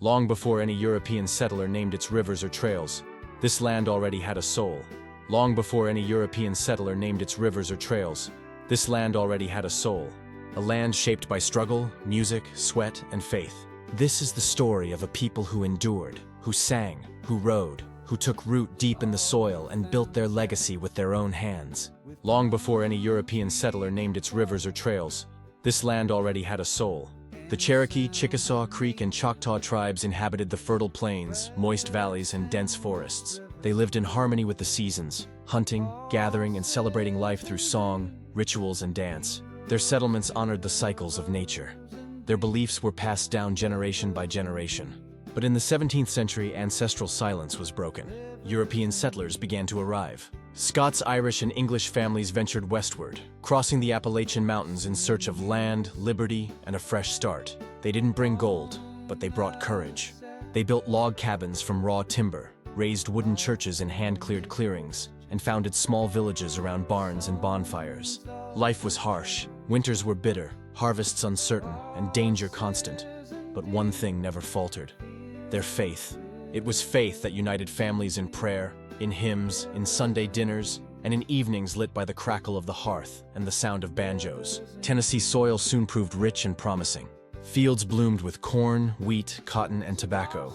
Long before any European settler named its rivers or trails, this land already had a soul. Long before any European settler named its rivers or trails, this land already had a soul. A land shaped by struggle, music, sweat, and faith. This is the story of a people who endured, who sang, who rode, who took root deep in the soil and built their legacy with their own hands. Long before any European settler named its rivers or trails, this land already had a soul. The Cherokee, Chickasaw, Creek, and Choctaw tribes inhabited the fertile plains, moist valleys, and dense forests. They lived in harmony with the seasons, hunting, gathering, and celebrating life through song, rituals, and dance. Their settlements honored the cycles of nature. Their beliefs were passed down generation by generation. But in the 17th century, ancestral silence was broken. European settlers began to arrive. Scots, Irish, and English families ventured westward, crossing the Appalachian Mountains in search of land, liberty, and a fresh start. They didn't bring gold, but they brought courage. They built log cabins from raw timber, raised wooden churches in hand-cleared clearings, and founded small villages around barns and bonfires. Life was harsh, winters were bitter, harvests uncertain, and danger constant. But one thing never faltered: their faith. It was faith that united families in prayer, in hymns, in Sunday dinners, and in evenings lit by the crackle of the hearth and the sound of banjos. Tennessee soil soon proved rich and promising. Fields bloomed with corn, wheat, cotton, and tobacco.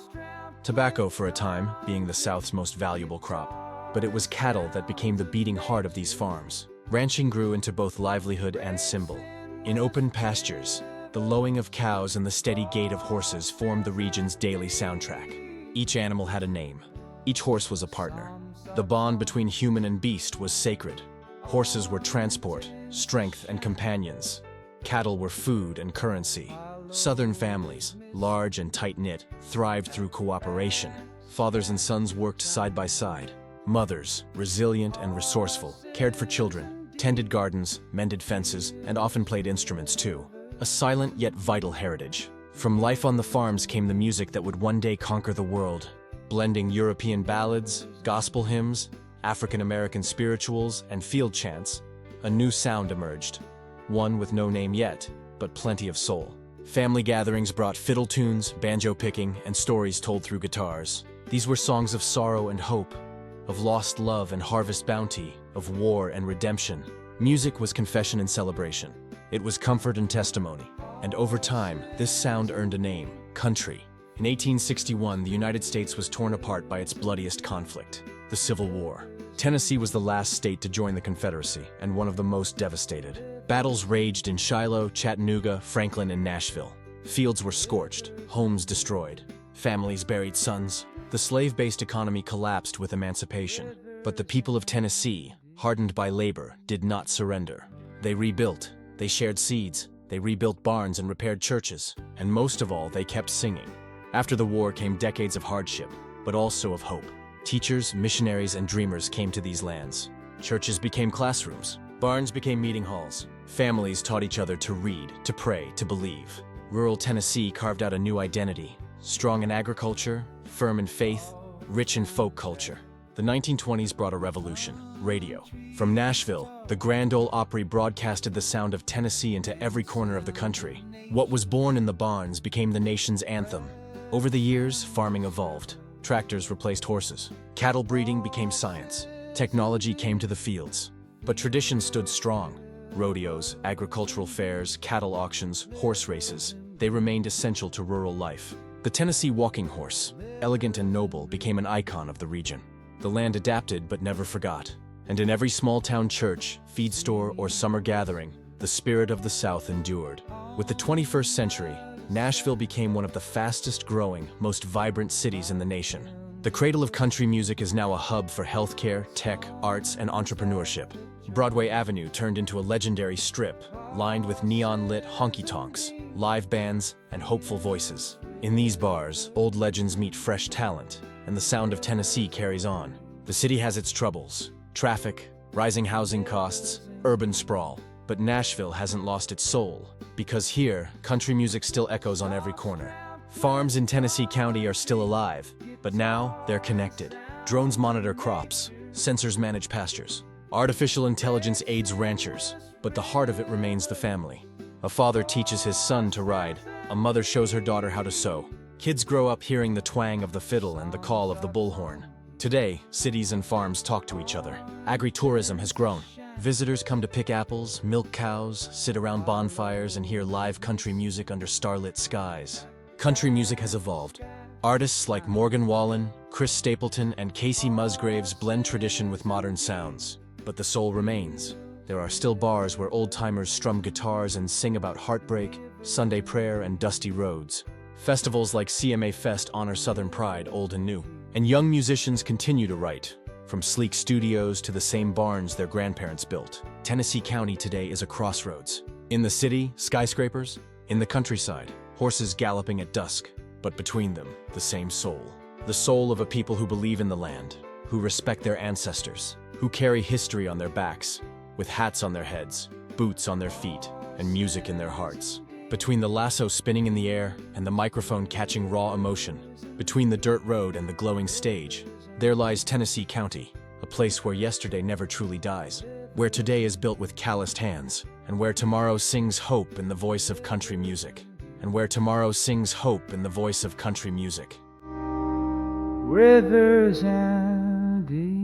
Tobacco, for a time, being the South's most valuable crop. But it was cattle that became the beating heart of these farms. Ranching grew into both livelihood and symbol. In open pastures, the lowing of cows and the steady gait of horses formed the region's daily soundtrack. Each animal had a name. Each horse was a partner. The bond between human and beast was sacred. Horses were transport, strength, and companions. Cattle were food and currency. Southern families, large and tight-knit, thrived through cooperation. Fathers and sons worked side by side. Mothers, resilient and resourceful, cared for children, tended gardens, mended fences, and often played instruments too. A silent yet vital heritage. From life on the farms came the music that would one day conquer the world. Blending European ballads, gospel hymns, African-American spirituals, and field chants, a new sound emerged. One with no name yet, but plenty of soul. Family gatherings brought fiddle tunes, banjo picking, and stories told through guitars. These were songs of sorrow and hope, of lost love and harvest bounty, of war and redemption. Music was confession and celebration. It was comfort and testimony. And over time, this sound earned a name: country. In 1861, the United States was torn apart by its bloodiest conflict, the Civil War. Tennessee was the last state to join the Confederacy, and one of the most devastated. Battles raged in Shiloh, Chattanooga, Franklin, and Nashville. Fields were scorched, homes destroyed, families buried sons. The slave-based economy collapsed with emancipation. But the people of Tennessee, hardened by labor, did not surrender. They rebuilt, they shared seeds, they rebuilt barns and repaired churches, and most of all, they kept singing. After the war came decades of hardship, but also of hope. Teachers, missionaries, and dreamers came to these lands. Churches became classrooms. Barns became meeting halls. Families taught each other to read, to pray, to believe. Rural Tennessee carved out a new identity, strong in agriculture, firm in faith, rich in folk culture. The 1920s brought a revolution: radio. From Nashville, the Grand Ole Opry broadcasted the sound of Tennessee into every corner of the country. What was born in the barns became the nation's anthem. Over the years, farming evolved. Tractors replaced horses. Cattle breeding became science. Technology came to the fields. But tradition stood strong. Rodeos, agricultural fairs, cattle auctions, horse races, they remained essential to rural life. The Tennessee walking horse, elegant and noble, became an icon of the region. The land adapted but never forgot. And in every small-town church, feed store, or summer gathering, the spirit of the South endured. With the 21st century, Nashville became one of the fastest-growing, most vibrant cities in the nation. The cradle of country music is now a hub for healthcare, tech, arts, and entrepreneurship. Broadway Avenue turned into a legendary strip, lined with neon-lit honky-tonks, live bands, and hopeful voices. In these bars, old legends meet fresh talent, and the sound of Tennessee carries on. The city has its troubles: traffic, rising housing costs, urban sprawl. But Nashville hasn't lost its soul, because here, country music still echoes on every corner. Farms in Tennessee County are still alive, but now they're connected. Drones monitor crops, sensors manage pastures. Artificial intelligence aids ranchers, but the heart of it remains the family. A father teaches his son to ride, a mother shows her daughter how to sew. Kids grow up hearing the twang of the fiddle and the call of the bullhorn. Today, cities and farms talk to each other. Agritourism has grown. Visitors come to pick apples, milk cows, sit around bonfires, and hear live country music under starlit skies. Country music has evolved. Artists like Morgan Wallen, Chris Stapleton, and Casey Musgraves blend tradition with modern sounds. But the soul remains. There are still bars where old-timers strum guitars and sing about heartbreak, Sunday prayer, and dusty roads. Festivals like CMA Fest honor Southern pride, old and new. And young musicians continue to write, from sleek studios to the same barns their grandparents built. Tennessee County today is a crossroads. In the city, skyscrapers. In the countryside, horses galloping at dusk. But between them, the same soul. The soul of a people who believe in the land, who respect their ancestors, who carry history on their backs, with hats on their heads, boots on their feet, and music in their hearts. Between the lasso spinning in the air and the microphone catching raw emotion, between the dirt road and the glowing stage, there lies Tennessee County, a place where yesterday never truly dies, where today is built with calloused hands, and where tomorrow sings hope in the voice of country music, and where tomorrow sings hope in the voice of country music. Rivers and the